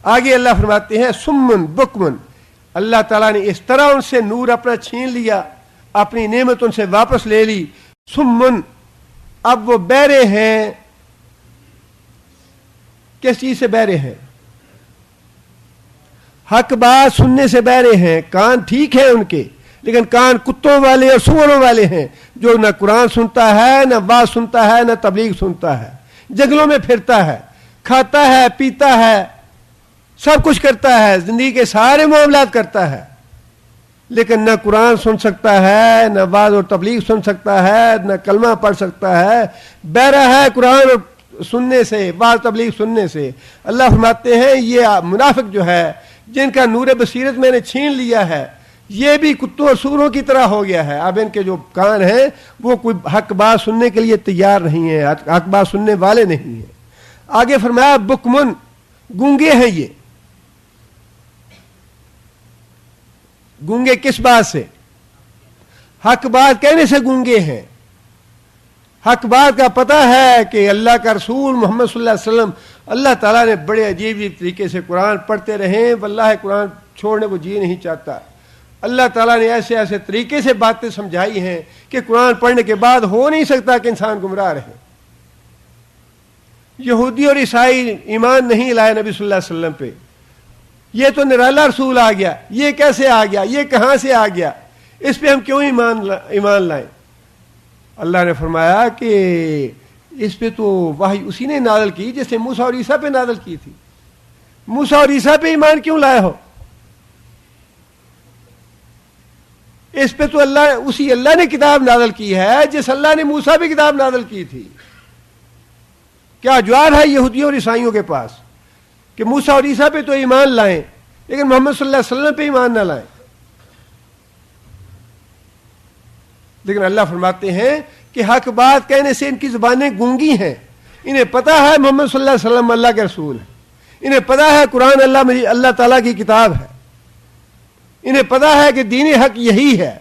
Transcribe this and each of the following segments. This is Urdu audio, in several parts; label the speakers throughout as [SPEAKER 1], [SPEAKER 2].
[SPEAKER 1] آگے اللہ فرماتے ہیں سمن بکمن، اللہ تعالیٰ نے اس طرح ان سے نور اپنا چھین لیا، اپنی نعمت ان سے واپس لے لی. سمن، اب وہ بہرے ہیں. کس چیز سے بہرے ہیں؟ حق بات سننے سے بہرے ہیں. کان ٹھیک ہے ان کے، لیکن کان کتوں والے اور سوروں والے ہیں، جو نہ قرآن سنتا ہے، نہ بات سنتا ہے، نہ تبلیغ سنتا ہے، جنگلوں میں پھرتا ہے، کھاتا ہے، پیتا ہے، سب کچھ کرتا ہے، زندگی کے سارے معاملات کرتا ہے، لیکن نہ قرآن سن سکتا ہے، نہ بعض اور تبلیغ سن سکتا ہے، نہ کلمہ پڑھ سکتا ہے، بہرا ہے قرآن سننے سے، بعض تبلیغ سننے سے. اللہ فرماتے ہیں یہ منافق جو ہے، جن کا نور بصیرت میں نے چھین لیا ہے، یہ بھی کتوں اور سوروں کی طرح ہو گیا ہے. اب ان کے جو کان ہیں وہ کوئی حق بات سننے کے لیے تیار نہیں ہے، حق بات سننے والے نہیں ہیں. آگے فرمایا بکمن، گونگے ہیں. یہ گونگے کس بات سے؟ حق بات کہنے سے گونگے ہیں. حق بات کا پتہ ہے کہ اللہ کا رسول محمد صلی اللہ علیہ وسلم، اللہ تعالیٰ نے بڑے عجیب طریقے سے قرآن پڑھتے رہے، واللہ قرآن چھوڑنے کو جی نہیں چاہتا. اللہ تعالیٰ نے ایسے ایسے طریقے سے باتیں سمجھائی ہیں کہ قرآن پڑھنے کے بعد ہو نہیں سکتا کہ انسان گمراہ رہے. یہودی اور عیسائی ایمان نہیں لائے نبی صلی اللہ علیہ وسلم پہ. یہ تو نرالا رسول آ گیا، یہ کیسے آ گیا، یہ کہاں سے آ گیا، اس پہ ہم کیوں ایمان لائیں؟ اللہ نے فرمایا کہ اس پہ تو وحی اسی نے نازل کی جیسے موسیٰ اور عیسیٰ پہ نازل کی تھی. موسیٰ اور عیسیٰ پہ ایمان کیوں لائے ہو؟ اس پہ تو اللہ نے کتاب نازل کی ہے جس اللہ نے موسیٰ پہ کتاب نازل کی تھی. کیا جواب ہے یہودیوں اور عیسائیوں کے پاس کہ موسیٰ اور عیسیٰ پہ تو ایمان لائیں لیکن محمد صلی اللہ علیہ وسلم پہ ایمان نہ لائیں؟ لیکن اللہ فرماتے ہیں کہ حق بات کہنے سے ان کی زبانیں گونگی ہیں. انہیں پتہ ہے محمد صلی اللہ علیہ وسلم اللہ کے رسول ہے، انہیں پتہ ہے قرآن اللہ تعالیٰ کی کتاب ہے، انہیں پتہ ہے کہ دین حق یہی ہے،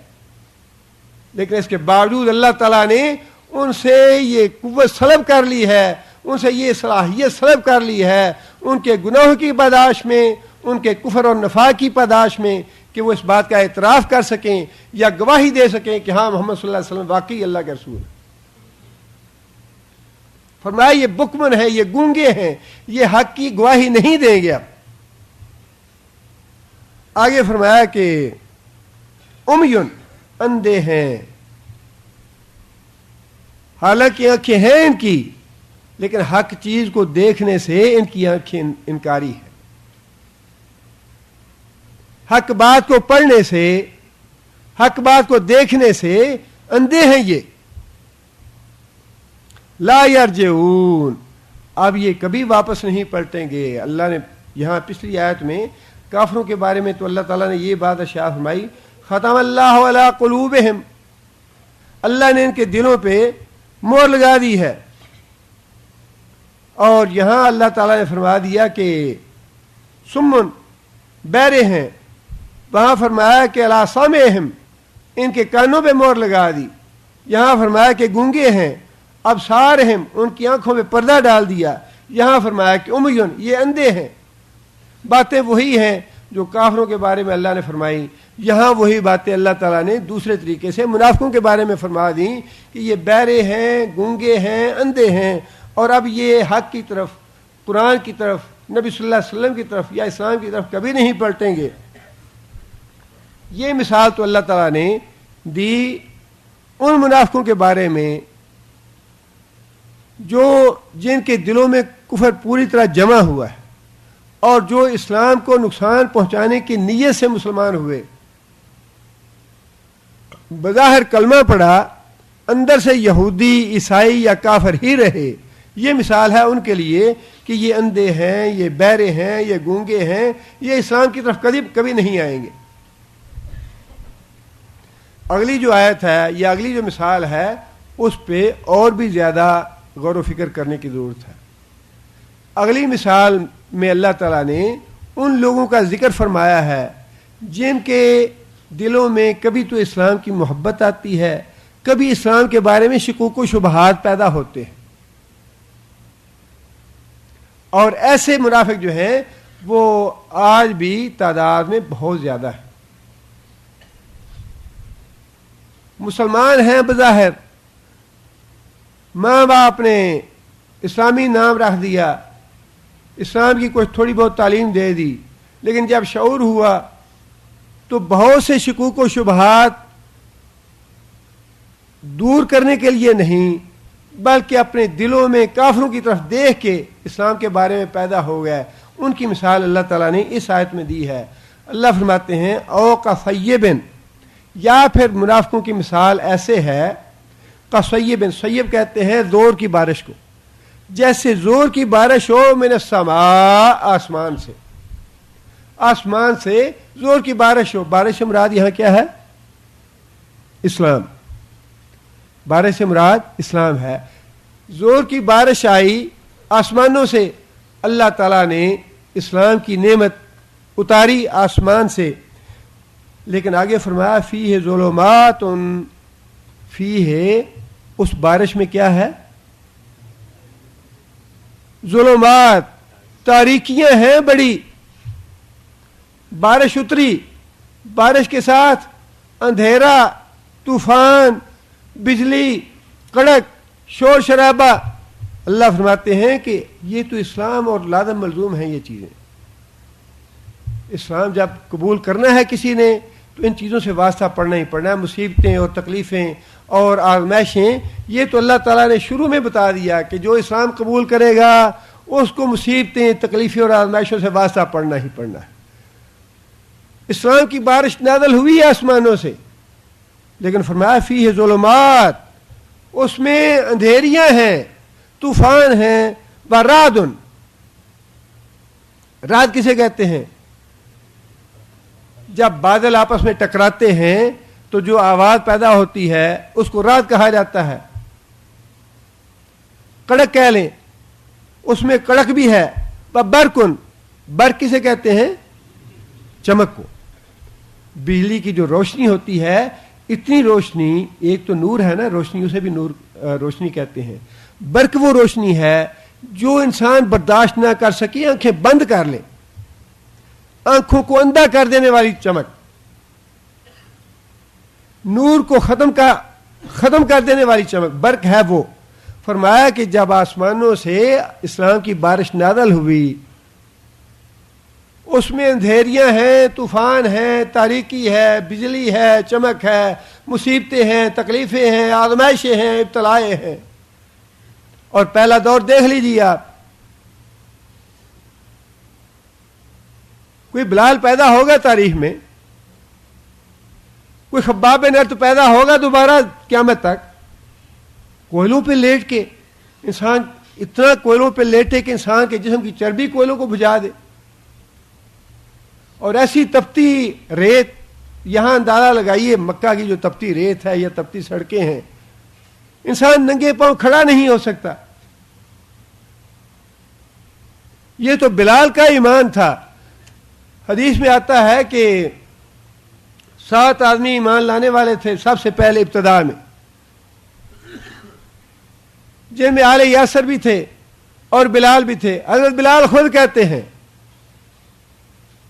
[SPEAKER 1] لیکن اس کے باوجود اللہ تعالیٰ نے ان سے یہ قوت سلب کر لی ہے، ان سے یہ صلاحیت سلب کر لی ہے، ان کے گناہوں کی پاداش میں، ان کے کفر اور نفاق کی پاداش میں، کہ وہ اس بات کا اعتراف کر سکیں یا گواہی دے سکیں کہ ہاں محمد صلی اللہ علیہ وسلم واقعی اللہ کے رسول ہے. فرمایا یہ بکمن ہے، یہ گونگے ہیں، یہ حق کی گواہی نہیں دیں گے. اب آگے فرمایا کہ امیون، اندھے ہیں، حالانکہ آنکھیں ہیں ان کی، لیکن حق چیز کو دیکھنے سے ان کی آنکھیں انکاری ہیں. حق بات کو پڑھنے سے، حق بات کو دیکھنے سے اندھے ہیں یہ. لا یرجعون، اب یہ کبھی واپس نہیں پلٹیں گے. اللہ نے یہاں پچھلی آیت میں کافروں کے بارے میں تو اللہ تعالیٰ نے یہ بات ارشاد فرمائی، ختم اللہ علی قلوبہم، اللہ نے ان کے دلوں پہ مہر لگا دی ہے. اور یہاں اللہ تعالیٰ نے فرما دیا کہ سمن، بہرے ہیں. وہاں فرمایا کہ علی سامعہم، ان کے کانوں پہ مہر لگا دی. یہاں فرمایا کہ گونگے ہیں. ابصارہم، ان کی آنکھوں پہ پردہ ڈال دیا. یہاں فرمایا کہ امیون، یہ اندھے ہیں. باتیں وہی ہیں جو کافروں کے بارے میں اللہ نے فرمائی. یہاں وہی باتیں اللہ تعالیٰ نے دوسرے طریقے سے منافقوں کے بارے میں فرما دیں کہ یہ بہرے ہیں، گونگے ہیں، اندھے ہیں، اور اب یہ حق کی طرف، قرآن کی طرف، نبی صلی اللہ علیہ وسلم کی طرف یا اسلام کی طرف کبھی نہیں پلٹیں گے. یہ مثال تو اللہ تعالیٰ نے دی ان منافقوں کے بارے میں جن کے دلوں میں کفر پوری طرح جمع ہوا ہے اور جو اسلام کو نقصان پہنچانے کی نیت سے مسلمان ہوئے، بظاہر کلمہ پڑھا، اندر سے یہودی، عیسائی یا کافر ہی رہے. یہ مثال ہے ان کے لیے کہ یہ اندھے ہیں، یہ بہرے ہیں، یہ گونگے ہیں، یہ اسلام کی طرف کبھی نہیں آئیں گے. اگلی جو آیت ہے یا اگلی جو مثال ہے اس پہ اور بھی زیادہ غور و فکر کرنے کی ضرورت ہے. اگلی مثال میں اللہ تعالیٰ نے ان لوگوں کا ذکر فرمایا ہے جن کے دلوں میں کبھی تو اسلام کی محبت آتی ہے، کبھی اسلام کے بارے میں شکوک و شبہات پیدا ہوتے ہیں. اور ایسے منافق جو ہیں وہ آج بھی تعداد میں بہت زیادہ ہے. مسلمان ہیں بظاہر, ماں باپ نے اسلامی نام رکھ دیا, اسلام کی کچھ تھوڑی بہت تعلیم دے دی, لیکن جب شعور ہوا تو بہت سے شکوک و شبہات دور کرنے کے لیے نہیں بلکہ اپنے دلوں میں کافروں کی طرف دیکھ کے اسلام کے بارے میں پیدا ہو گیا. ان کی مثال اللہ تعالیٰ نے اس آیت میں دی ہے. اللہ فرماتے ہیں او کصیبن, یا پھر منافقوں کی مثال ایسے ہے کصیبن, صیب کہتے ہیں زور کی بارش کو, جیسے زور کی بارش ہو من السماء, آسمان سے, آسمان سے زور کی بارش ہو. بارش سے مراد یہاں کیا ہے؟ اسلام. بارش سے مراد اسلام ہے. زور کی بارش آئی آسمانوں سے, اللہ تعالیٰ نے اسلام کی نعمت اتاری آسمان سے, لیکن آگے فرمایا فیہ ظلمات, فیہ اس بارش میں کیا ہے؟ ظلمات, تاریکیاں ہیں بڑی. بارش اتری, بارش کے ساتھ اندھیرا, طوفان, بجلی, کڑک, شور شرابہ. اللہ فرماتے ہیں کہ یہ تو اسلام اور لازم ملزوم ہیں یہ چیزیں. اسلام جب قبول کرنا ہے کسی نے تو ان چیزوں سے واسطہ پڑنا ہی پڑنا ہے. مصیبتیں اور تکلیفیں اور آزمائشیں, یہ تو اللہ تعالیٰ نے شروع میں بتا دیا کہ جو اسلام قبول کرے گا اس کو مصیبتیں, تکلیفیں اور آزمائشوں سے واسطہ پڑنا ہی پڑنا ہے. اسلام کی بارش نازل ہوئی آسمانوں سے, لیکن فرمایا فیہ ظلمات, اس میں اندھیریاں ہیں, طوفان ہیں, ورعد, رعد کسے کہتے ہیں؟ جب بادل آپس میں ٹکراتے ہیں تو جو آواز پیدا ہوتی ہے اس کو رعد کہا جاتا ہے. کڑک کہہ لیں, اس میں کڑک بھی ہے. برقن, برق کسے کہتے ہیں؟ چمک کو. بجلی کی جو روشنی ہوتی ہے, اتنی روشنی, ایک تو نور ہے نا روشنی, اسے بھی نور روشنی کہتے ہیں. برق وہ روشنی ہے جو انسان برداشت نہ کر سکے, آنکھیں بند کر لے, آنکھوں کو اندھا کر دینے والی چمک, نور کو ختم کر دینے والی چمک, برق ہے وہ. فرمایا کہ جب آسمانوں سے اسلام کی بارش نازل ہوئی, اس میں اندھیریاں ہیں, طوفان ہیں, تاریکی ہے, بجلی ہے, چمک ہے, مصیبتیں ہیں, تکلیفیں ہیں, آزمائشیں ہیں, ابتلائیں ہیں. اور پہلا دور دیکھ لیجیے آپ, کوئی بلال پیدا ہوگا تاریخ میں, کوئی خباب بن ارت پیدا ہوگا دوبارہ قیامت تک, کوئلوں پہ لیٹ کے انسان, اتنا کوئلوں پہ لیٹے کہ انسان کے جسم کی چربی کوئلوں کو بجھا دے, اور ایسی تپتی ریت. یہاں اندازہ لگائیے مکہ کی جو تپتی ریت ہے یا تپتی سڑکیں ہیں, انسان ننگے پاؤں کھڑا نہیں ہو سکتا. یہ تو بلال کا ایمان تھا. حدیث میں آتا ہے کہ 7 آدمی ایمان لانے والے تھے سب سے پہلے ابتدا میں, جن میں آل یاسر بھی تھے اور بلال بھی تھے. حضرت بلال خود کہتے ہیں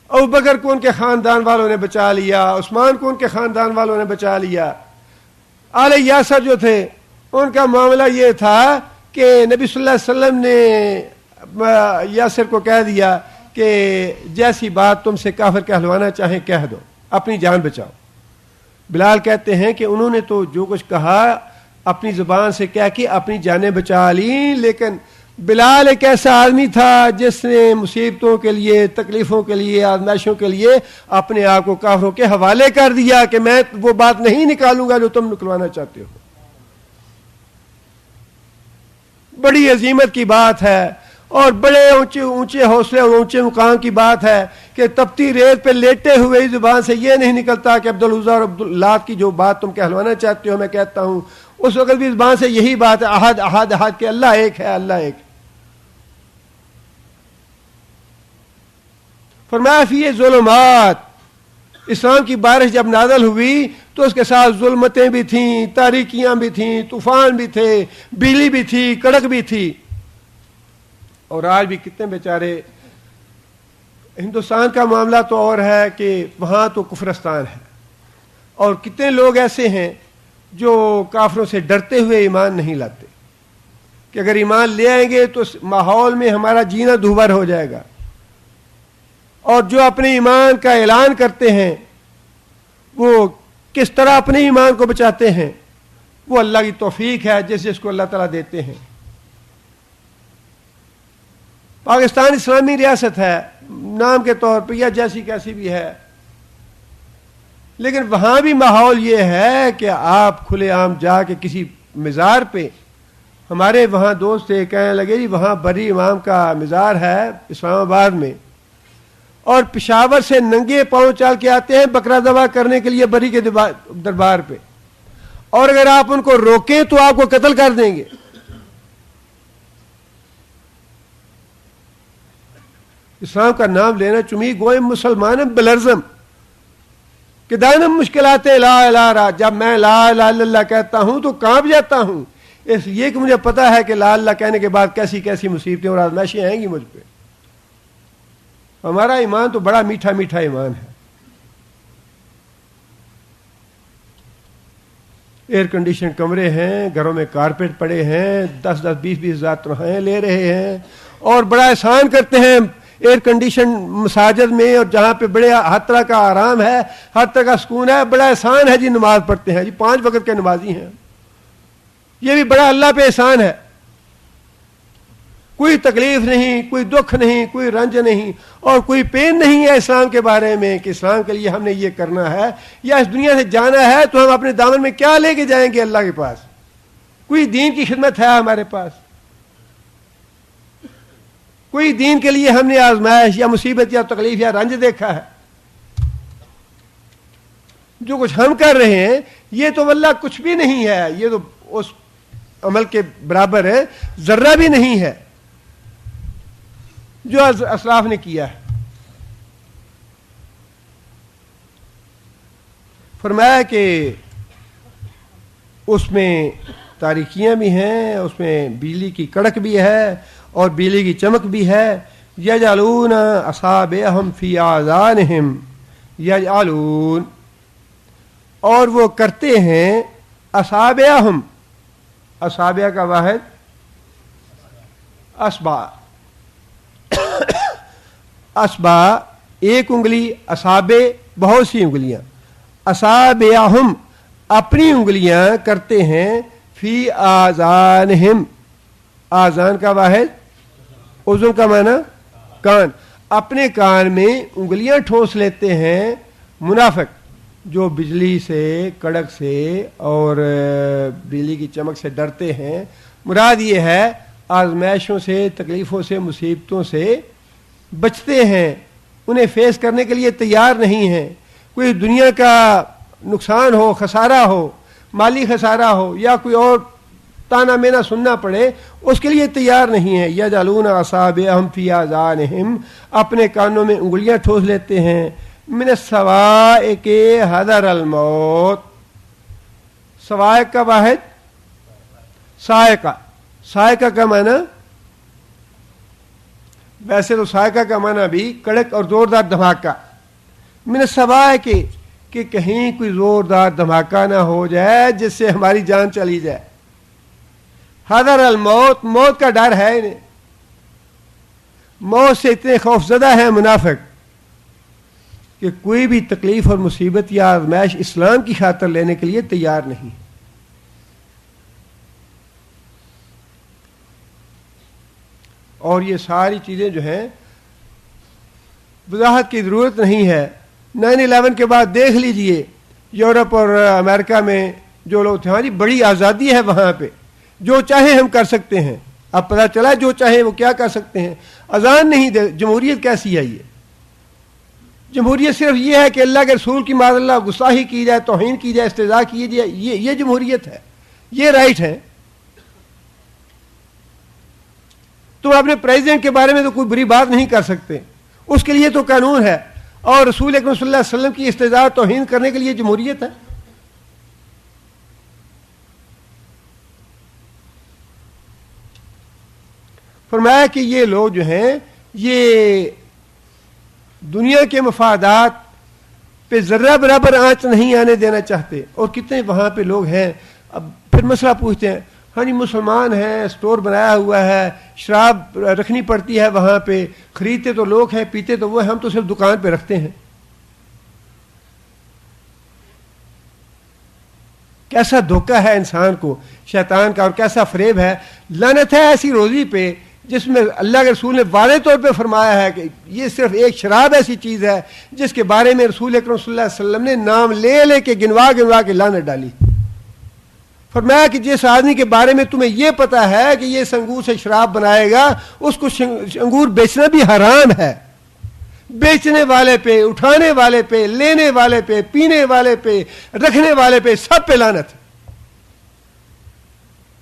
[SPEAKER 1] ابو بکر کو ان کے خاندان والوں نے بچا لیا, عثمان کو ان کے خاندان والوں نے بچا لیا. آل یاسر جو تھے ان کا معاملہ یہ تھا کہ نبی صلی اللہ علیہ وسلم نے یاسر کو کہہ دیا کہ جیسی بات تم سے کافر کہلوانا چاہیں کہہ دو, اپنی جان بچاؤ. بلال کہتے ہیں کہ انہوں نے تو جو کچھ کہا اپنی زبان سے کہہ کے اپنی جانیں بچا لیں, لیکن بلال ایک ایسا آدمی تھا جس نے مصیبتوں کے لیے, تکلیفوں کے لیے, آزمائشوں کے لیے اپنے آپ کو کافروں کے حوالے کر دیا کہ میں وہ بات نہیں نکالوں گا جو تم نکلوانا چاہتے ہو. بڑی عظیمت کی بات ہے اور بڑے اونچے حوصلے اور اونچے مقام کی بات ہے کہ تپتی ریت پہ لیٹے ہوئے اس زبان سے یہ نہیں نکلتا کہ عبدالعزیز اور عبداللات کی جو بات تم کہلوانا چاہتے ہو میں کہتا ہوں. اس وقت بھی زبان سے یہی بات ہے, احد احد احد, کہ اللہ ایک ہے, اللہ ایک. فرمایا فی ظلمات, اسلام کی بارش جب نازل ہوئی تو اس کے ساتھ ظلمتیں بھی تھیں, تاریکیاں بھی تھیں, طوفان بھی تھے, بجلی بھی تھی, کڑک بھی تھی. اور آج بھی کتنے بیچارے ہندوستان کا معاملہ تو اور ہے کہ وہاں تو کفرستان ہے، اور کتنے لوگ ایسے ہیں جو کافروں سے ڈرتے ہوئے ایمان نہیں لاتے کہ اگر ایمان لے آئیں گے تو اس ماحول میں ہمارا جینا دوبھر ہو جائے گا، اور جو اپنے ایمان کا اعلان کرتے ہیں وہ کس طرح اپنے ایمان کو بچاتے ہیں، وہ اللہ کی توفیق ہے جس کو اللہ تعالیٰ دیتے ہیں۔ پاکستان اسلامی ریاست ہے نام کے طور پہ یا جیسی کیسی بھی ہے، لیکن وہاں بھی ماحول یہ ہے کہ آپ کھلے عام جا کے کسی مزار پہ، ہمارے وہاں دوست تھے کہنے لگے جی وہاں بری امام کا مزار ہے اسلام آباد میں، اور پشاور سے ننگے پاؤں چل کے آتے ہیں بکرا ذبح کرنے کے لیے بری کے دربار پہ، اور اگر آپ ان کو روکیں تو آپ کو قتل کر دیں گے۔ اسلام کا نام لینا چمی گوئے مسلمان بلرزم کہ دائنم مشکلات لا الہ الا، جب میں لا الہ الا اللہ کہتا ہوں تو کانپ جاتا ہوں، اس لیے کہ مجھے پتا ہے کہ لا اللہ کہنے کے بعد کیسی کیسی مصیبتیں اور آزمائشیں آئیں گی مجھ پہ۔ ہمارا ایمان تو بڑا میٹھا میٹھا ایمان ہے۔ ایئر کنڈیشن کمرے ہیں، گھروں میں کارپیٹ پڑے ہیں، 10-10 20-20 ہزار تنخواہیں لے رہے ہیں، اور بڑا احسان کرتے ہیں ایئر کنڈیشن مساجد میں، اور جہاں پہ بڑے ہر طرح کا آرام ہے، ہر طرح کا سکون ہے، بڑا احسان ہے جی نماز پڑھتے ہیں جی 5 وقت کے نمازی ہیں، یہ بھی بڑا اللہ پہ احسان ہے۔ کوئی تکلیف نہیں، کوئی دکھ نہیں، کوئی رنج نہیں، اور کوئی پین نہیں ہے اسلام کے بارے میں کہ اسلام کے لیے ہم نے یہ کرنا ہے یا اس دنیا سے جانا ہے تو ہم اپنے دامن میں کیا لے کے جائیں گے اللہ کے پاس۔ کوئی دین کی خدمت ہے ہمارے پاس، کوئی دین کے لیے ہم نے آزمائش یا مصیبت یا تکلیف یا رنج دیکھا ہے؟ جو کچھ ہم کر رہے ہیں یہ تو واللہ کچھ بھی نہیں ہے، یہ تو اس عمل کے برابر ہے، ذرہ بھی نہیں ہے جو اسلاف نے کیا ہے۔ فرمایا کہ اس میں تاریکیاں بھی ہیں، اس میں بجلی کی کڑک بھی ہے اور بجلی کی چمک بھی ہے۔ یجعلون اصابعہم فی آذانہم یجعلون، اور وہ کرتے ہیں اصابعہم، اصابع کا واحد اصبع، اصبع ایک انگلی، اصابع بہت سی انگلیاں، اصابعہم اپنی انگلیاں کرتے ہیں فی آذانہم، آذان کا واحد اذن کا معنی کان، اپنے کان میں انگلیاں ٹھوس لیتے ہیں منافق جو بجلی سے، کڑک سے اور بجلی کی چمک سے ڈرتے ہیں۔ مراد یہ ہے آزمائشوں سے، تکلیفوں سے، مصیبتوں سے بچتے ہیں، انہیں فیس کرنے کے لیے تیار نہیں ہیں۔ کوئی دنیا کا نقصان ہو، خسارہ ہو، مالی خسارہ ہو یا کوئی اور تانا مینا سننا پڑے، اس کے لیے تیار نہیں ہے۔ یجعلون اصابعہم فی آذانہم، اپنے کانوں میں انگلیاں ٹھوس لیتے ہیں۔ من الصواعق حذر الموت، صواعق کا واحد صاعقہ، صاعقہ کا معنی ویسے تو صاعقہ کا معنی بھی کڑک اور زوردار دھماکہ، من الصواعق کہ کہیں کوئی زوردار دھماکہ نہ ہو جائے جس سے ہماری جان چلی جائے۔ حذر الموت، موت کا ڈر ہے انہیں، موت سے اتنے خوف زدہ ہیں منافق کہ کوئی بھی تکلیف اور مصیبت یا آزمائش اسلام کی خاطر لینے کے لیے تیار نہیں۔ اور یہ ساری چیزیں جو ہیں وضاحت کی ضرورت نہیں ہے۔ 9/11 کے بعد دیکھ لیجئے یورپ اور امریکہ میں جو لوگ تھے، ہاں جی بڑی آزادی ہے وہاں پہ، جو چاہے ہم کر سکتے ہیں۔ اب پتہ چلا جو چاہے وہ کیا کر سکتے ہیں۔ اذان نہیں دے، جمہوریت کیسی ہے یہ؟ جمہوریت صرف یہ ہے کہ اللہ کے رسول کی معاذ اللہ گستاخی کی جائے، توہین کی جائے، استہزاء کی جائے، یہ جمہوریت ہے، یہ رائٹ ہے۔ تو اپنے پریزیڈنٹ کے بارے میں تو کوئی بری بات نہیں کر سکتے، اس کے لیے تو قانون ہے، اور رسول اکرم صلی اللہ علیہ وسلم کی استہزاء توہین کرنے کے لیے جمہوریت ہے۔ فرمایا کہ یہ لوگ جو ہیں یہ دنیا کے مفادات پہ ذرہ برابر آنچ نہیں آنے دینا چاہتے. اور کتنے وہاں پہ لوگ ہیں اب پھر مسئلہ پوچھتے ہیں ہاں جی مسلمان ہیں, سٹور بنایا ہوا ہے, شراب رکھنی پڑتی ہے وہاں پہ, خریدتے تو لوگ ہیں, پیتے تو وہ, ہم تو صرف دکان پہ رکھتے ہیں. کیسا دھوکہ ہے انسان کو شیطان کا, اور کیسا فریب ہے. لعنت ہے ایسی روزی پہ جس میں اللہ کے رسول نے واضح طور پہ فرمایا ہے کہ یہ صرف ایک شراب ایسی چیز ہے جس کے بارے میں رسول اکرم صلی اللہ علیہ وسلم نے نام لے لے کے گنوا گنوا کے لعنت ڈالی. فرمایا کہ جس آدمی کے بارے میں تمہیں یہ پتا ہے کہ یہ اس انگور سے شراب بنائے گا, اس کو انگور بیچنا بھی حرام ہے. بیچنے والے پہ, اٹھانے والے پہ, لینے والے پہ, پینے والے پہ, رکھنے والے پہ, سب پہ لعنت.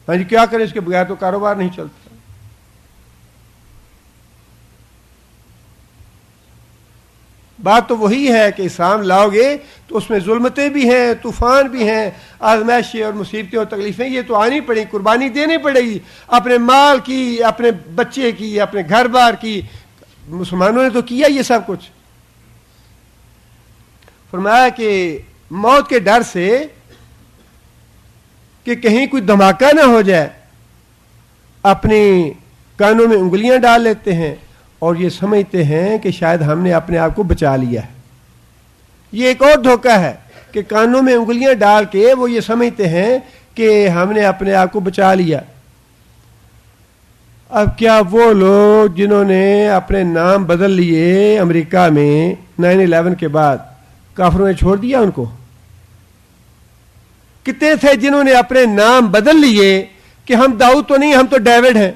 [SPEAKER 1] ہاں جی کیا کریں, اس کے بغیر تو کاروبار نہیں چلتا. بات تو وہی ہے کہ اسلام لاؤ گے تو اس میں ظلمتیں بھی ہیں, طوفان بھی ہیں, آزمائشیں اور مصیبتیں اور تکلیفیں یہ تو آنی پڑیں, قربانی دینی پڑے گی اپنے مال کی, اپنے بچے کی, اپنے گھر بار کی. مسلمانوں نے تو کیا یہ سب کچھ. فرمایا کہ موت کے ڈر سے کہ کہیں کوئی دھماکہ نہ ہو جائے اپنے کانوں میں انگلیاں ڈال لیتے ہیں اور یہ سمجھتے ہیں کہ شاید ہم نے اپنے آپ کو بچا لیا ہے. یہ ایک اور دھوکہ ہے کہ کانوں میں انگلیاں ڈال کے وہ یہ سمجھتے ہیں کہ ہم نے اپنے آپ کو بچا لیا. اب کیا وہ لوگ جنہوں نے اپنے نام بدل لیے امریکہ میں 9/11 کے بعد, کافروں نے چھوڑ دیا ان کو؟ کتنے تھے جنہوں نے اپنے نام بدل لیے کہ ہم داؤد تو نہیں, ہم تو ڈیوڈ ہیں,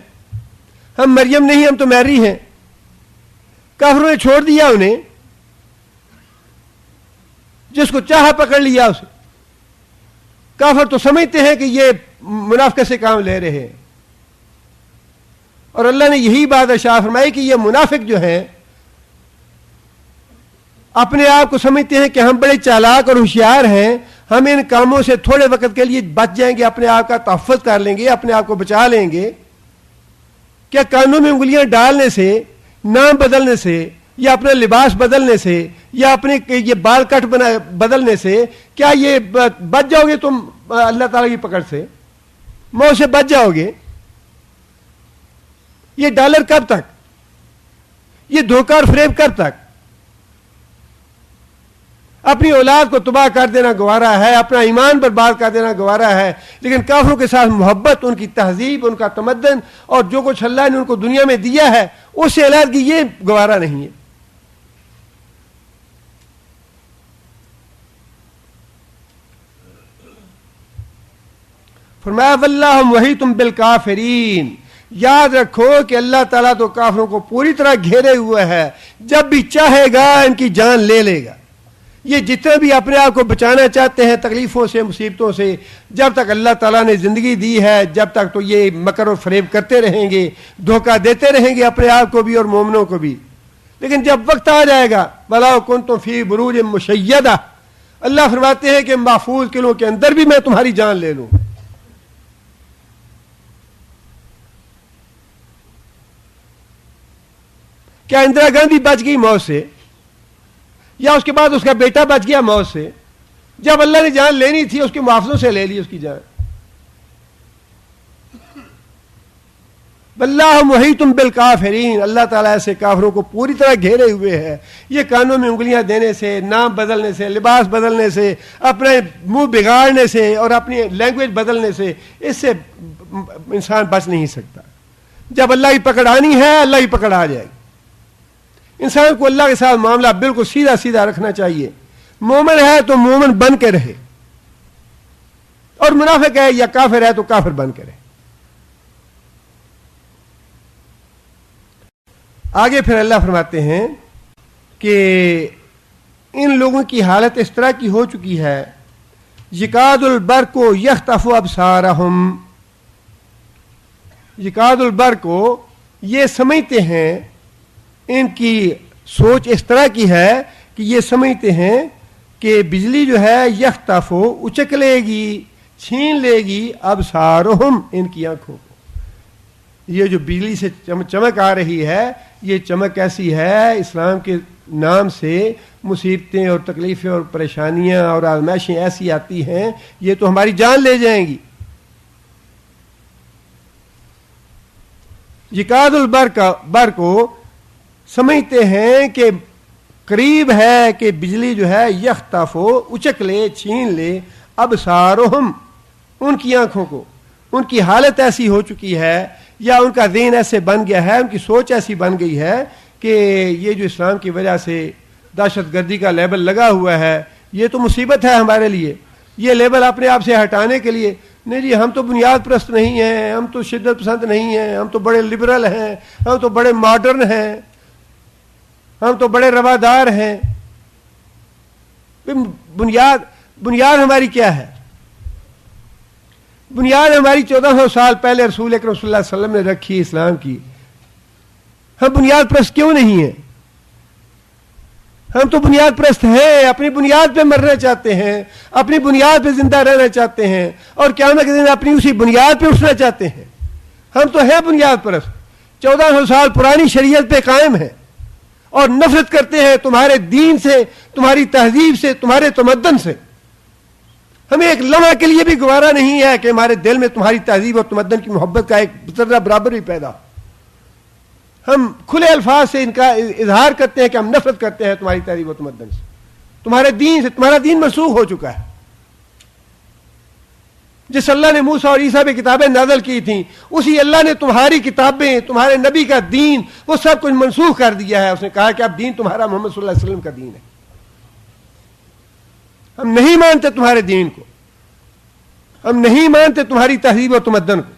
[SPEAKER 1] ہم مریم نہیں, ہم تو میری ہیں. کافروں نے چھوڑ دیا انہیں, جس کو چاہا پکڑ لیا اسے. کافر تو سمجھتے ہیں کہ یہ منافقت سے کام لے رہے ہیں, اور اللہ نے یہی بات ارشاد فرمائی کہ یہ منافق جو ہیں اپنے آپ کو سمجھتے ہیں کہ ہم بڑے چالاک اور ہوشیار ہیں, ہم ان کاموں سے تھوڑے وقت کے لیے بچ جائیں گے, اپنے آپ کا تحفظ کر لیں گے, اپنے آپ کو بچا لیں گے. کیا کانوں میں انگلیاں ڈالنے سے, نام بدلنے سے, یا اپنا لباس بدلنے سے, یا اپنے یہ بال کٹ بدلنے سے کیا یہ بچ جاؤ گے تم اللہ تعالیٰ کی پکڑ سے, موت سے بچ جاؤ گے؟ یہ ڈالر کب تک, یہ دھوکہ اور فریب کب تک؟ اپنی اولاد کو تباہ کر دینا گوارا ہے, اپنا ایمان برباد کر دینا گوارا ہے, لیکن کافروں کے ساتھ محبت, ان کی تہذیب, ان کا تمدن اور جو کچھ اللہ نے ان کو دنیا میں دیا ہے اس سے علیحدگی یہ گوارا نہیں ہے. فرمایا واللہ محیط بالکافرین, یاد رکھو کہ اللہ تعالیٰ تو کافروں کو پوری طرح گھیرے ہوئے ہے, جب بھی چاہے گا ان کی جان لے لے گا. یہ جتنے بھی اپنے آپ کو بچانا چاہتے ہیں تکلیفوں سے, مصیبتوں سے, جب تک اللہ تعالیٰ نے زندگی دی ہے جب تک تو یہ مکر و فریب کرتے رہیں گے, دھوکہ دیتے رہیں گے اپنے آپ کو بھی اور مومنوں کو بھی. لیکن جب وقت آ جائے گا وَلَوْ كُنْتُمْ فِي بُرُوجٍ مُشَيَّدَةٍ, اللہ فرماتے ہیں کہ محفوظ قلعوں کے اندر بھی میں تمہاری جان لے لوں. کیا اندرا گاندھی بچ گئی موت سے, یا اس کے بعد اس کا بیٹا بچ گیا موت سے؟ جب اللہ نے جان لینی تھی اس کے محافظوں سے لے لی اس کی جان. واللہ محیط بالکافرین, اللہ تعالیٰ ایسے کافروں کو پوری طرح گھیرے ہوئے ہے. یہ کانوں میں انگلیاں دینے سے, نام بدلنے سے, لباس بدلنے سے, اپنے منہ بگاڑنے سے اور اپنی لینگویج بدلنے سے, اس سے انسان بچ نہیں سکتا. جب اللہ کی پکڑ آنی ہے اللہ کی پکڑ آ جائے گی. انسان کو اللہ کے ساتھ معاملہ بالکل سیدھا سیدھا رکھنا چاہیے. مومن ہے تو مومن بن کے رہے, اور منافق ہے یا کافر ہے تو کافر بن کے رہے. آگے پھر اللہ فرماتے ہیں کہ ان لوگوں کی حالت اس طرح کی ہو چکی ہے, یکاد البرق یخطف ابصارہم, یکاد البرق یہ سمجھتے ہیں, ان کی سوچ اس طرح کی ہے کہ یہ سمجھتے ہیں کہ بجلی جو ہے یخطف اچک لے گی, چھین لے گی ابصارہم, ان کی آنکھوں کو. یہ جو بجلی سے چمک آ رہی ہے یہ چمک ایسی ہے اسلام کے نام سے مصیبتیں اور تکلیفیں اور پریشانیاں اور آزمائشیں ایسی آتی ہیں یہ تو ہماری جان لے جائیں گی. یکاد البر کو سمجھتے ہیں کہ قریب ہے کہ بجلی جو ہے یخطف اچک لے چھین لے ابصارہم ان کی آنکھوں کو. ان کی حالت ایسی ہو چکی ہے یا ان کا ذہن ایسے بن گیا ہے, ان کی سوچ ایسی بن گئی ہے کہ یہ جو اسلام کی وجہ سے دہشت گردی کا لیبل لگا ہوا ہے یہ تو مصیبت ہے ہمارے لیے. یہ لیبل اپنے آپ سے ہٹانے کے لیے نہیں جی ہم تو بنیاد پرست نہیں ہیں, ہم تو شدت پسند نہیں ہیں, ہم تو بڑے لبرل ہیں, ہم تو بڑے ماڈرن ہیں, ہم تو بڑے روادار ہیں. بنیاد ہماری کیا ہے؟ بنیاد ہماری 1400 سال پہلے رسول اکرم صلی اللہ علیہ وسلم نے رکھی اسلام کی. ہم بنیاد پرست کیوں نہیں ہیں؟ ہم تو بنیاد پرست ہیں, اپنی بنیاد پہ مرنا چاہتے ہیں, اپنی بنیاد پہ زندہ رہنا چاہتے ہیں اور قیامت کے دن اپنی اسی بنیاد پہ اٹھنا چاہتے ہیں. ہم تو ہیں بنیاد پرست, 1400 سال پرانی شریعت پہ قائم ہیں اور نفرت کرتے ہیں تمہارے دین سے, تمہاری تہذیب سے, تمہارے تمدن سے. ہمیں ایک لمحہ کے لیے بھی گوارا نہیں ہے کہ ہمارے دل میں تمہاری تہذیب اور تمدن کی محبت کا ایک ذرہ برابر بھی پیدا. ہم کھلے الفاظ سے ان کا اظہار کرتے ہیں کہ ہم نفرت کرتے ہیں تمہاری تہذیب و تمدن سے, تمہارے دین سے. تمہارا دین منسوخ ہو چکا ہے. جس اللہ نے موسیٰ اور عیسیٰ پہ کتابیں نازل کی تھیں اسی اللہ نے تمہاری کتابیں, تمہارے نبی کا دین, وہ سب کچھ منسوخ کر دیا ہے. اس نے کہا کہ اب دین تمہارا محمد صلی اللہ علیہ وسلم کا دین ہے. ہم نہیں مانتے تمہارے دین کو, ہم نہیں مانتے تمہاری تہذیب و تمدن کو.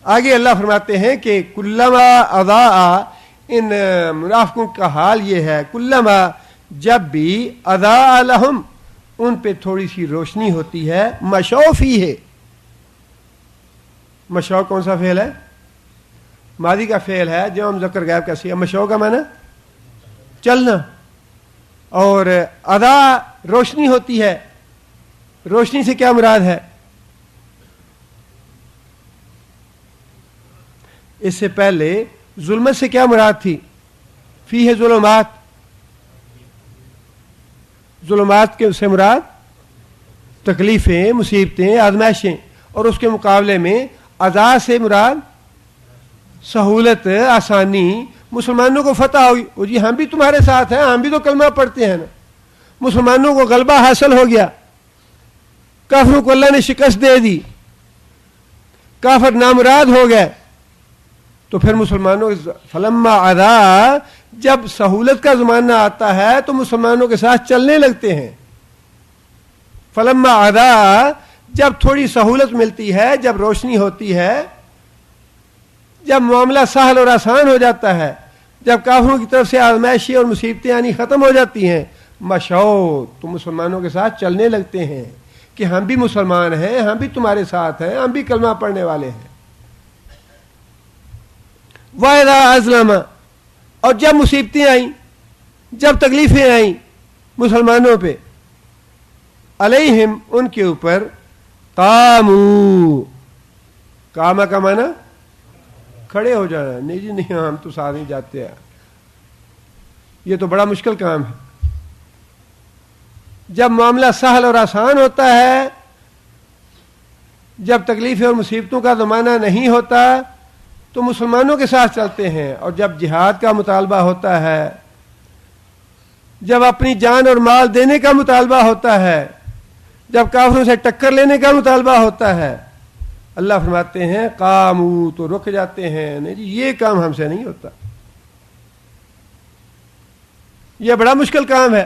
[SPEAKER 1] آگے اللہ فرماتے ہیں کہ کلما اضاء, ان منافقوں کا حال یہ ہے, کلما جب بھی اضاء لہم ان پہ تھوڑی سی روشنی ہوتی ہے, مشوا فیہ. مشوا کون سا فعل ہے؟ ماضی کا فعل ہے جو ہم ذکر غائب کا سی. مشوا کا معنی چلنا, اور اضاء روشنی ہوتی ہے. روشنی سے کیا مراد ہے؟ اس سے پہلے ظلمت سے کیا مراد تھی؟ فیہ ظلمات. ظلمات کے سے مراد تکلیفیں, مصیبتیں, آزمائشیں, اور اس کے مقابلے میں عذاب سے مراد سہولت, آسانی. مسلمانوں کو فتح ہوئی, وہ جی ہم بھی تمہارے ساتھ ہیں, ہم بھی تو کلمہ پڑھتے ہیں نا. مسلمانوں کو غلبہ حاصل ہو گیا, کافروں کو اللہ نے شکست دے دی, کافر نامراد ہو گئے. تو پھر مسلمانوں فلما اضاء, جب سہولت کا زمانہ آتا ہے تو مسلمانوں کے ساتھ چلنے لگتے ہیں. فلما اضاء, جب تھوڑی سہولت ملتی ہے, جب روشنی ہوتی ہے, جب معاملہ سہل اور آسان ہو جاتا ہے, جب کافروں کی طرف سے آزمائشیں اور مصیبتیں آنی ختم ہو جاتی ہیں, مشوا, تو مسلمانوں کے ساتھ چلنے لگتے ہیں کہ ہم بھی مسلمان ہیں, ہم بھی تمہارے ساتھ ہیں, ہم بھی کلمہ پڑھنے والے ہیں. وَإِذَا أَظْلَمَ, اور جب مصیبتیں آئیں, جب تکلیفیں آئیں مسلمانوں پہ, علیہم, ان کے اوپر, قاموا, قامہ کا معنی کھڑے ہو جانا. نہیں جی نہیں, ہم تو ساتھ نہیں جاتے ہیں, یہ تو بڑا مشکل کام ہے. جب معاملہ سہل اور آسان ہوتا ہے, جب تکلیفیں اور مصیبتوں کا زمانہ نہیں ہوتا تو مسلمانوں کے ساتھ چلتے ہیں, اور جب جہاد کا مطالبہ ہوتا ہے, جب اپنی جان اور مال دینے کا مطالبہ ہوتا ہے, جب کافروں سے ٹکر لینے کا مطالبہ ہوتا ہے, اللہ فرماتے ہیں قاموا, تو رک جاتے ہیں. نہیں جی یہ کام ہم سے نہیں ہوتا, یہ بڑا مشکل کام ہے.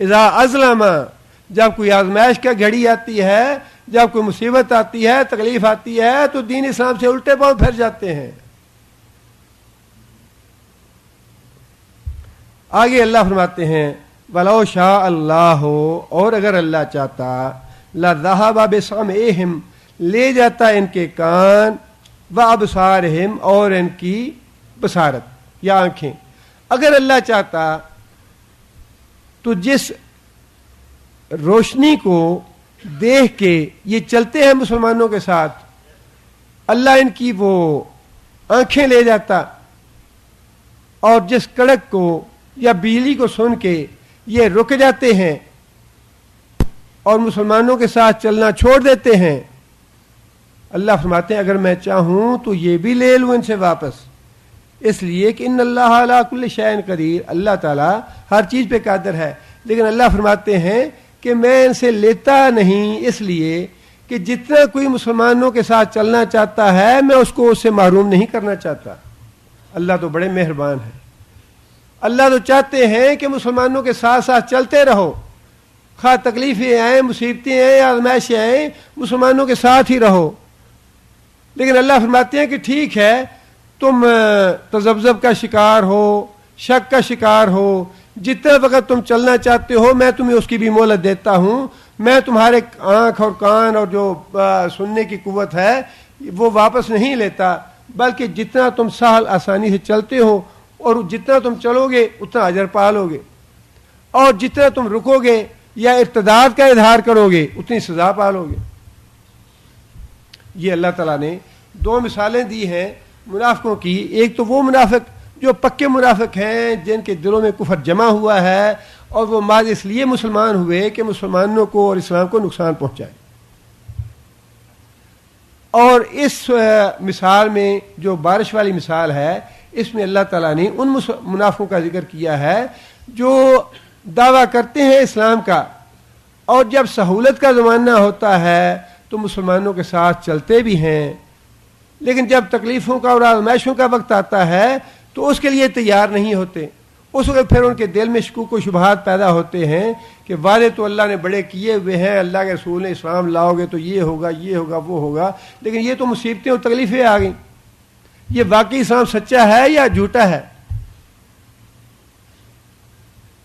[SPEAKER 1] اذا اظلم, جب کوئی آزمائش کا گھڑی آتی ہے, جب کوئی مصیبت آتی ہے, تکلیف آتی ہے, تو دین اسلام سے الٹے پاؤں پھر جاتے ہیں. آگے اللہ فرماتے ہیں وَلَوْ شَاءَ اللَّهُ, اور اگر اللہ چاہتا, لَذَهَبَ بِسَمْعِهِمْ, لے جاتا ان کے کان, وَأَبْصَارِهِمْ, اور ان کی بصارت یا آنکھیں. اگر اللہ چاہتا تو جس روشنی کو دیکھ کے یہ چلتے ہیں مسلمانوں کے ساتھ، اللہ ان کی وہ آنکھیں لے جاتا، اور جس کڑک کو یا بجلی کو سن کے یہ رک جاتے ہیں اور مسلمانوں کے ساتھ چلنا چھوڑ دیتے ہیں، اللہ فرماتے ہیں اگر میں چاہوں تو یہ بھی لے لوں ان سے واپس، اس لیے کہ ان اللہ علی کل شیء قدیر، اللہ تعالیٰ ہر چیز پہ قادر ہے۔ لیکن اللہ فرماتے ہیں کہ میں ان سے لیتا نہیں، اس لیے کہ جتنا کوئی مسلمانوں کے ساتھ چلنا چاہتا ہے میں اس کو اس سے محروم نہیں کرنا چاہتا۔ اللہ تو بڑے مہربان ہیں، اللہ تو چاہتے ہیں کہ مسلمانوں کے ساتھ ساتھ چلتے رہو، خواہ تکلیفیں آئیں، مصیبتیں آئیں، آزمائشیں آئیں، مسلمانوں کے ساتھ ہی رہو۔ لیکن اللہ فرماتے ہیں کہ ٹھیک ہے، تم تذبذب کا شکار ہو، شک کا شکار ہو، جتنا وقت تم چلنا چاہتے ہو میں تمہیں اس کی بھی مہلت دیتا ہوں، میں تمہارے آنکھ اور کان اور جو سننے کی قوت ہے وہ واپس نہیں لیتا، بلکہ جتنا تم سہل آسانی سے چلتے ہو اور جتنا تم چلو گے اتنا اجر پالو گے، اور جتنا تم رکو گے یا ارتداد کا اظہار کرو گے اتنی سزا پالو گے۔ یہ اللہ تعالیٰ نے دو مثالیں دی ہیں منافقوں کی، ایک تو وہ منافق جو پکے منافق ہیں جن کے دلوں میں کفر جمع ہوا ہے اور وہ محض اس لیے مسلمان ہوئے کہ مسلمانوں کو اور اسلام کو نقصان پہنچائے، اور اس مثال میں جو بارش والی مثال ہے اس میں اللہ تعالیٰ نے ان منافقوں کا ذکر کیا ہے جو دعویٰ کرتے ہیں اسلام کا، اور جب سہولت کا زمانہ ہوتا ہے تو مسلمانوں کے ساتھ چلتے بھی ہیں، لیکن جب تکلیفوں کا اور آزمائشوں کا وقت آتا ہے تو اس کے لیے تیار نہیں ہوتے۔ اس وقت پھر ان کے دل میں شکوک و شبہات پیدا ہوتے ہیں کہ وعدے تو اللہ نے بڑے کیے ہوئے ہیں، اللہ کے رسول نے اسلام لاؤ گے تو یہ ہوگا یہ ہوگا وہ ہوگا، لیکن یہ تو مصیبتیں اور تکلیفیں آ گئیں، یہ واقعی اسلام سچا ہے یا جھوٹا ہے؟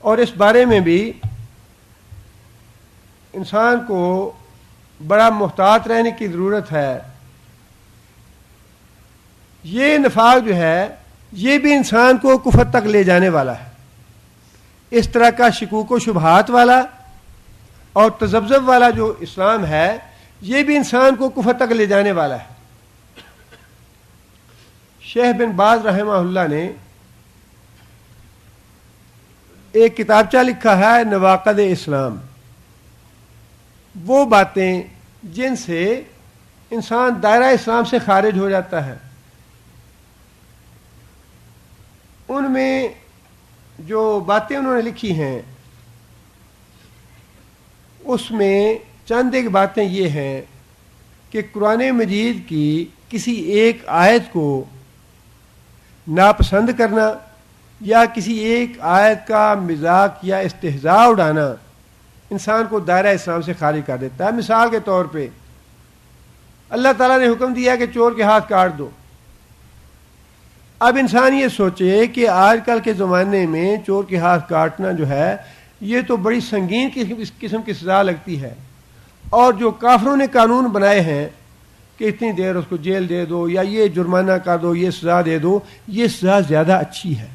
[SPEAKER 1] اور اس بارے میں بھی انسان کو بڑا محتاط رہنے کی ضرورت ہے۔ یہ نفاق جو ہے یہ بھی انسان کو کفر تک لے جانے والا ہے، اس طرح کا شکوک و شبہات والا اور تذبذب والا جو اسلام ہے یہ بھی انسان کو کفر تک لے جانے والا ہے۔ شیخ بن باز رحمہ اللہ نے ایک کتابچہ لکھا ہے نواقض اسلام، وہ باتیں جن سے انسان دائرہ اسلام سے خارج ہو جاتا ہے۔ ان میں جو باتیں انہوں نے لکھی ہیں اس میں چند ایک باتیں یہ ہیں کہ قرآن مجید کی کسی ایک آیت کو ناپسند کرنا یا کسی ایک آیت کا مذاق یا استہزاء اڑانا انسان کو دائرہ اسلام سے خارج کر دیتا ہے۔ مثال کے طور پہ اللہ تعالیٰ نے حکم دیا کہ چور کے ہاتھ کاٹ دو، اب انسان یہ سوچے کہ آج کل کے زمانے میں چور کے ہاتھ کاٹنا جو ہے یہ تو بڑی سنگین قسم کی سزا لگتی ہے، اور جو کافروں نے قانون بنائے ہیں کہ اتنی دیر اس کو جیل دے دو یا یہ جرمانہ کر دو، یہ سزا دے دو، یہ سزا زیادہ اچھی ہے۔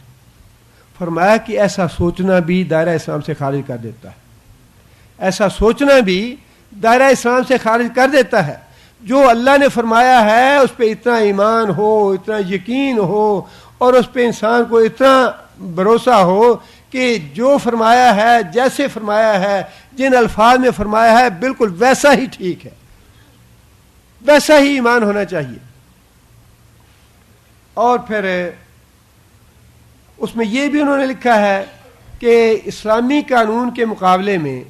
[SPEAKER 1] فرمایا کہ ایسا سوچنا بھی دائرہ اسلام سے خارج کر دیتا ہے، ایسا سوچنا بھی دائرہ اسلام سے خارج کر دیتا ہے۔ جو اللہ نے فرمایا ہے اس پہ اتنا ایمان ہو، اتنا یقین ہو، اور اس پہ انسان کو اتنا بھروسہ ہو کہ جو فرمایا ہے، جیسے فرمایا ہے، جن الفاظ میں فرمایا ہے بالکل ویسا ہی ٹھیک ہے، ویسا ہی ایمان ہونا چاہیے۔ اور پھر اس میں یہ بھی انہوں نے لکھا ہے کہ اسلامی قانون کے مقابلے میں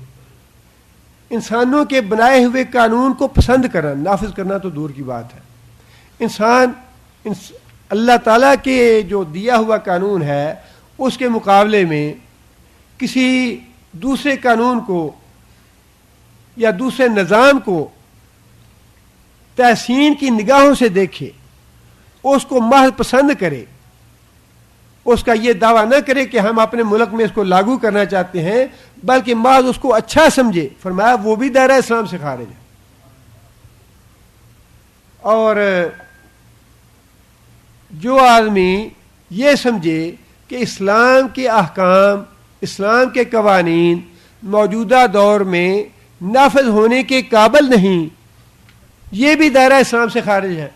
[SPEAKER 1] انسانوں کے بنائے ہوئے قانون کو پسند کرنا، نافذ کرنا تو دور کی بات ہے۔ انسان اللہ تعالیٰ کے جو دیا ہوا قانون ہے اس کے مقابلے میں کسی دوسرے قانون کو یا دوسرے نظام کو تحسین کی نگاہوں سے دیکھے، اس کو محض پسند کرے، اس کا یہ دعویٰ نہ کرے کہ ہم اپنے ملک میں اس کو لاگو کرنا چاہتے ہیں، بلکہ محض اس کو اچھا سمجھے، فرمایا وہ بھی دائرہ اسلام سے خارج ہے۔ اور جو آدمی یہ سمجھے کہ اسلام کے احکام، اسلام کے قوانین موجودہ دور میں نافذ ہونے کے قابل نہیں، یہ بھی دائرہ اسلام سے خارج ہے۔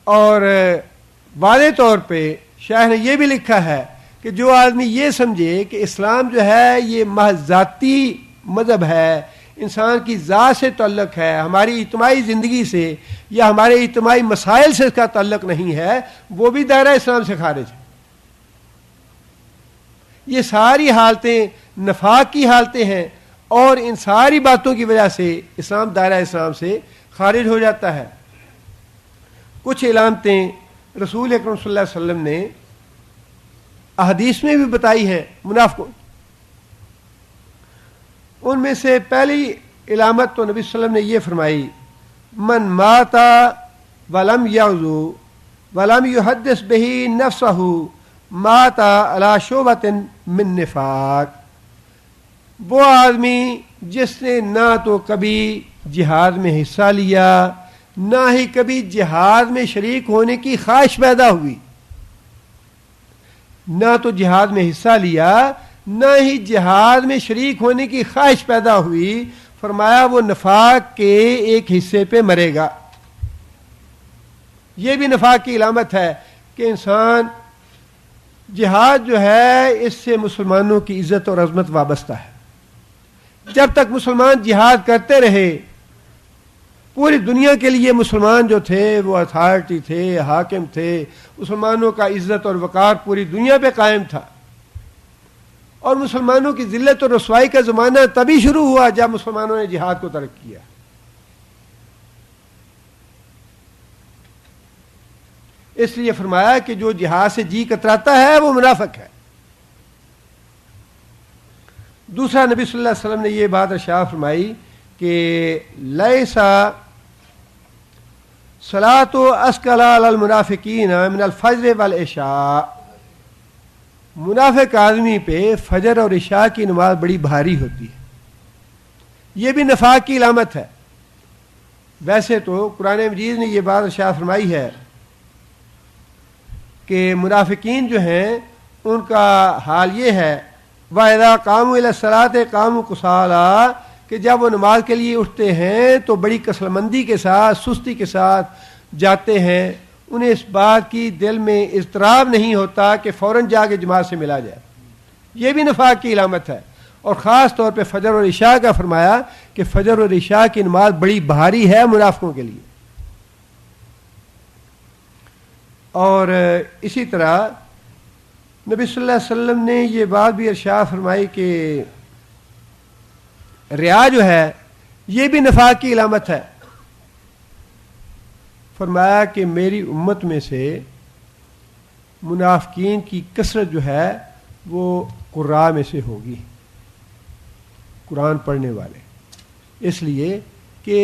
[SPEAKER 1] اور واضح طور پہ شاہ نے یہ بھی لکھا ہے کہ جو آدمی یہ سمجھے کہ اسلام جو ہے یہ محض ذاتی مذہب ہے، انسان کی ذات سے تعلق ہے، ہماری اجتماعی زندگی سے یا ہمارے اجتماعی مسائل سے اس کا تعلق نہیں ہے، وہ بھی دائرہ اسلام سے خارج ہے۔ یہ ساری حالتیں نفاق کی حالتیں ہیں، اور ان ساری باتوں کی وجہ سے اسلام دائرہ اسلام سے خارج ہو جاتا ہے۔ کچھ علامتیں رسول اکرم صلی اللہ علیہ وسلم نے احادیث میں بھی بتائی ہیں منافقوں، ان میں سے پہلی علامت تو نبی صلی اللہ علیہ وسلم نے یہ فرمائی، من مات ولم یغزو ولم یحدث بہ نفسہ مات علی شعبۃ من نفاق۔ وہ آدمی جس نے نہ تو کبھی جہاد میں حصہ لیا، نہ ہی کبھی جہاد میں شریک ہونے کی خواہش پیدا ہوئی، نہ تو جہاد میں حصہ لیا نہ ہی جہاد میں شریک ہونے کی خواہش پیدا ہوئی، فرمایا وہ نفاق کے ایک حصے پہ مرے گا۔ یہ بھی نفاق کی علامت ہے کہ انسان جہاد جو ہے اس سے مسلمانوں کی عزت اور عظمت وابستہ ہے۔ جب تک مسلمان جہاد کرتے رہے، پوری دنیا کے لیے مسلمان جو تھے وہ اتھارٹی تھے، حاکم تھے، مسلمانوں کا عزت اور وقار پوری دنیا پہ قائم تھا، اور مسلمانوں کی ذلت اور رسوائی کا زمانہ تبھی شروع ہوا جب مسلمانوں نے جہاد کو ترک کیا۔ اس لیے فرمایا کہ جو جہاد سے جی کتراتا ہے وہ منافق ہے۔ دوسرا، نبی صلی اللہ علیہ وسلم نے یہ بات ارشاد فرمائی کہ لیسا صلاۃ اسکل علی المنافقین من الفجر والعشاء، منافق آدمی پہ فجر اور عشاء کی نماز بڑی بھاری ہوتی ہے۔ یہ بھی نفاق کی علامت ہے۔ ویسے تو قرآن مجید نے یہ بات ارشاد فرمائی ہے کہ منافقین جو ہیں ان کا حال یہ ہے، وَإِذَا قَامُوا إِلَى الصَّلَاةِ قَامُوا كُسَالَىٰ، کہ جب وہ نماز کے لیے اٹھتے ہیں تو بڑی کسلمندی کے ساتھ، سستی کے ساتھ جاتے ہیں، انہیں اس بات کی دل میں اضطراب نہیں ہوتا کہ فوراً جا کے جماعت سے ملا جائے۔ یہ بھی نفاق کی علامت ہے۔ اور خاص طور پہ فجر اور عشاء کا فرمایا کہ فجر اور عشاء کی نماز بڑی بھاری ہے منافقوں کے لیے۔ اور اسی طرح نبی صلی اللہ علیہ وسلم نے یہ بات بھی ارشاد فرمائی کہ ریا جو ہے یہ بھی نفاق کی علامت ہے۔ فرمایا کہ میری امت میں سے منافقین کی کثرت جو ہے وہ قراء میں سے ہوگی، قرآن پڑھنے والے، اس لیے کہ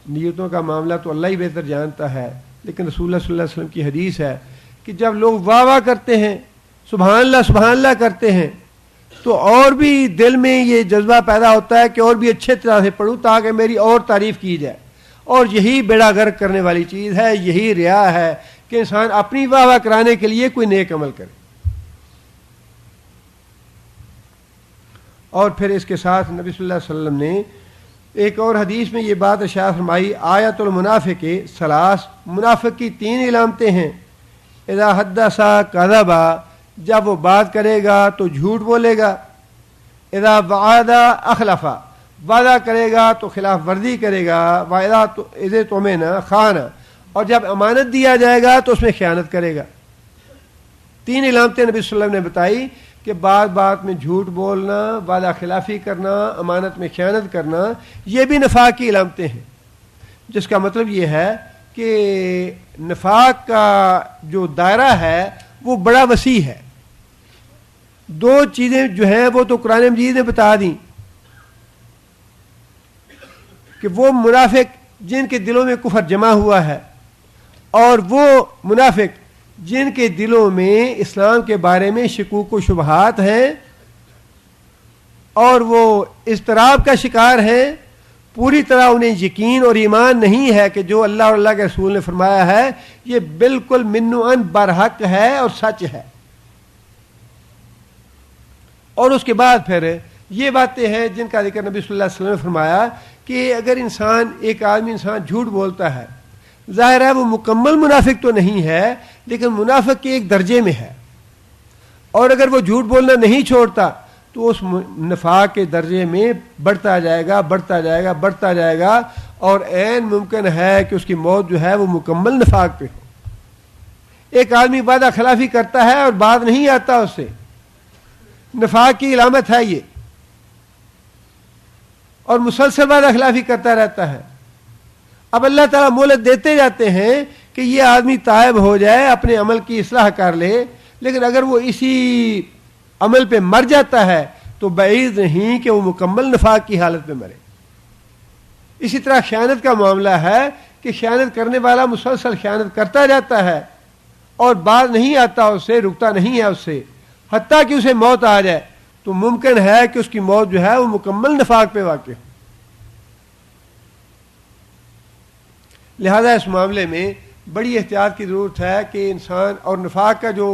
[SPEAKER 1] نیتوں کا معاملہ تو اللہ ہی بہتر جانتا ہے، لیکن رسول اللہ صلی اللہ علیہ وسلم کی حدیث ہے کہ جب لوگ واہ واہ کرتے ہیں، سبحان اللہ کرتے ہیں، تو اور بھی دل میں یہ جذبہ پیدا ہوتا ہے کہ اور بھی اچھے طرح سے پڑھوں تاکہ میری اور تعریف کی جائے۔ اور یہی بیڑا غرق کرنے والی چیز ہے، یہی ریا ہے کہ انسان اپنی واہ واہ کرانے کے لیے کوئی نیک عمل کرے۔ اور پھر اس کے ساتھ نبی صلی اللہ علیہ وسلم نے ایک اور حدیث میں یہ بات ارشاد فرمائی، آیت المنافق ثلاث، منافق کی 3 علامتیں ہیں، اذا حدث کذب، جب وہ بات کرے گا تو جھوٹ بولے گا، اذا وعد اخلف، وعدہ کرے گا تو خلاف ورزی کرے گا، واذا اؤتمن خان، اور جب امانت دیا جائے گا تو اس میں خیانت کرے گا۔ 3 علامتیں نبی صلی اللہ علیہ وسلم نے بتائی کہ بات بات میں جھوٹ بولنا، وعدہ خلافی کرنا، امانت میں خیانت کرنا، یہ بھی نفاق کی علامتیں ہیں، جس کا مطلب یہ ہے کہ نفاق کا جو دائرہ ہے وہ بڑا وسیع ہے۔ 2 چیزیں جو ہیں وہ تو قرآن مجید نے بتا دیں کہ وہ منافق جن کے دلوں میں کفر جمع ہوا ہے، اور وہ منافق جن کے دلوں میں اسلام کے بارے میں شکوک و شبہات ہیں اور وہ اضطراب کا شکار ہیں، پوری طرح انہیں یقین اور ایمان نہیں ہے کہ جو اللہ اور اللہ کے رسول نے فرمایا ہے یہ بالکل منو ان برحق ہے اور سچ ہے۔ اور اس کے بعد پھر یہ باتیں ہیں جن کا ذکر نبی صلی اللہ علیہ وسلم نے فرمایا کہ اگر ایک آدمی انسان جھوٹ بولتا ہے، ظاہر ہے وہ مکمل منافق تو نہیں ہے لیکن منافق کے ایک درجے میں ہے، اور اگر وہ جھوٹ بولنا نہیں چھوڑتا تو اس نفاق کے درجے میں بڑھتا جائے گا بڑھتا جائے گا بڑھتا جائے گا، اور عین ممکن ہے کہ اس کی موت جو ہے وہ مکمل نفاق پہ ہو۔ ایک آدمی وعدہ خلافی کرتا ہے اور بات نہیں آتا اس سے، نفاق کی علامت ہے یہ، اور مسلسل وعدہ خلافی کرتا رہتا ہے۔ اب اللہ تعالیٰ مہلت دیتے جاتے ہیں کہ یہ آدمی تائب ہو جائے، اپنے عمل کی اصلاح کر لے، لیکن اگر وہ اسی عمل پہ مر جاتا ہے تو بعید نہیں کہ وہ مکمل نفاق کی حالت میں مرے۔ اسی طرح خیانت کا معاملہ ہے کہ خیانت کرنے والا مسلسل خیانت کرتا جاتا ہے اور باز نہیں آتا اس سے، رکتا نہیں ہے اس سے، حتیٰ کہ اسے موت آ جائے تو ممکن ہے کہ اس کی موت جو ہے وہ مکمل نفاق پہ واقع ہو۔ لہذا اس معاملے میں بڑی احتیاط کی ضرورت ہے کہ انسان، اور نفاق کا جو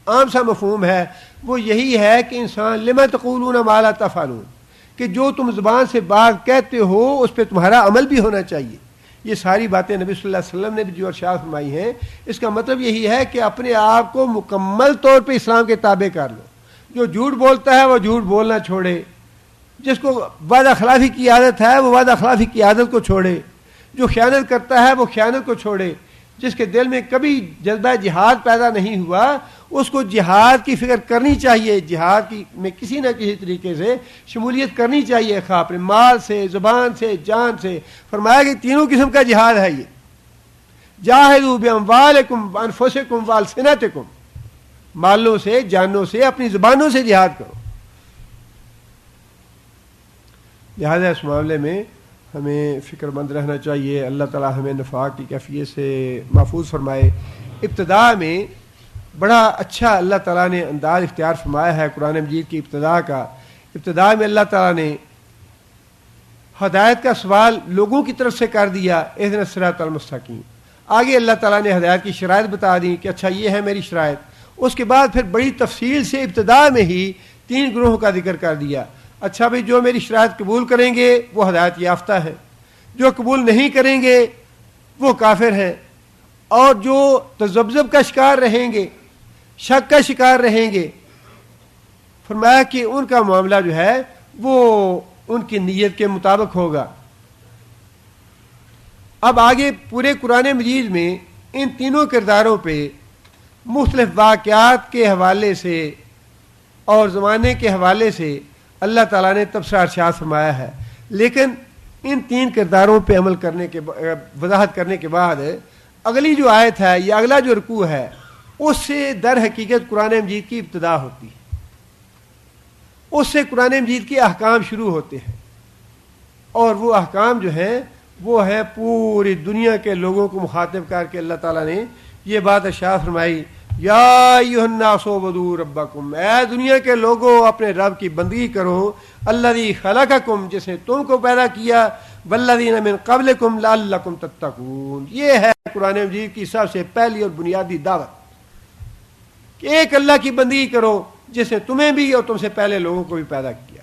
[SPEAKER 1] عام سا مفہوم ہے وہ یہی ہے کہ انسان لما تقولون ما لا تفعلون، کہ جو تم زبان سے بات کہتے ہو اس پہ تمہارا عمل بھی ہونا چاہیے۔ یہ ساری باتیں نبی صلی اللہ علیہ وسلم نے بھی جو ارشاد فرمائی ہیں، اس کا مطلب یہی ہے کہ اپنے آپ کو مکمل طور پہ اسلام کے تابع کر لو۔ جو جھوٹ بولتا ہے وہ جھوٹ بولنا چھوڑے، جس کو وعدہ خلافی کی عادت ہے وہ وعدہ خلافی کی عادت کو چھوڑے، جو خیانت کرتا ہے وہ خیانت کو چھوڑے، جس کے دل میں کبھی جذبہ جہاد پیدا نہیں ہوا اس کو جہاد کی فکر کرنی چاہیے، جہاد کی میں کسی نہ کسی طریقے سے شمولیت کرنی چاہیے، خواہ اپنے مال سے، زبان سے، جان سے۔ فرمایا کہ تینوں قسم کا جہاد ہے یہ، جاہدوا باموالکم وانفسکم والسنتکم، مالوں سے، جانوں سے، اپنی زبانوں سے جہاد کرو۔ لہذا اس معاملے میں ہمیں فکر مند رہنا چاہیے۔ اللہ تعالیٰ ہمیں نفاق کی کیفیت سے محفوظ فرمائے۔ ابتدا میں بڑا اچھا اللہ تعالیٰ نے انداز اختیار فرمایا ہے قرآن مجید کی ابتدا کا۔ ابتدا میں اللہ تعالیٰ نے ہدایت کا سوال لوگوں کی طرف سے کر دیا، اہدنا الصراط المستقیم۔ آگے اللہ تعالیٰ نے ہدایت کی شرائط بتا دی کہ اچھا یہ ہے میری شرائط۔ اس کے بعد پھر بڑی تفصیل سے ابتدا میں ہی 3 گروہوں کا ذکر کر دیا۔ اچھا بھئی جو میری شرائط قبول کریں گے وہ ہدایت یافتہ ہیں، جو قبول نہیں کریں گے وہ کافر ہیں، اور جو تذبذب کا شکار رہیں گے، شک کا شکار رہیں گے، فرمایا کہ ان کا معاملہ جو ہے وہ ان کی نیت کے مطابق ہوگا۔ اب آگے پورے قرآن مجید میں ان تینوں کرداروں پہ مختلف واقعات کے حوالے سے اور زمانے کے حوالے سے اللہ تعالیٰ نے تبصرہ ارشاد فرمایا ہے، لیکن ان 3 کرداروں پہ عمل کرنے کے وضاحت کرنے کے بعد اگلی جو آیت ہے یا اگلا جو رکوع ہے اس سے در حقیقت قرآن مجید کی ابتدا ہوتی ہے، اس سے قرآن مجید کے احکام شروع ہوتے ہیں، اور وہ احکام جو ہیں وہ ہیں پوری دنیا کے لوگوں کو مخاطب کر کے اللہ تعالیٰ نے یہ بات ارشاد فرمائی، یا ایھا الناس اعبدوا ربکم، اے دنیا کے لوگوں اپنے رب کی بندگی کرو، الذی خلقکم، جس نے تم کو پیدا کیا، والذین من قبلکم لعلکم تتقون۔ یہ ہے قرآن مجید کی سب سے پہلی اور بنیادی دعوت کہ ایک اللہ کی بندگی کرو جس نے تمہیں بھی اور تم سے پہلے لوگوں کو بھی پیدا کیا۔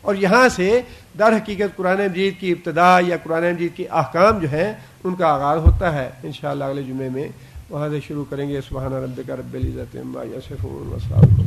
[SPEAKER 1] اور یہاں سے در حقیقت قرآن مجید کی ابتدا یا قرآن مجید کے احکام جو ہیں ان کا آغاز ہوتا ہے۔ انشاءاللہ اگلے جمعے میں وہاں سے شروع کریں گے۔ سبحان ربک رب العزت عما یصفون وسلام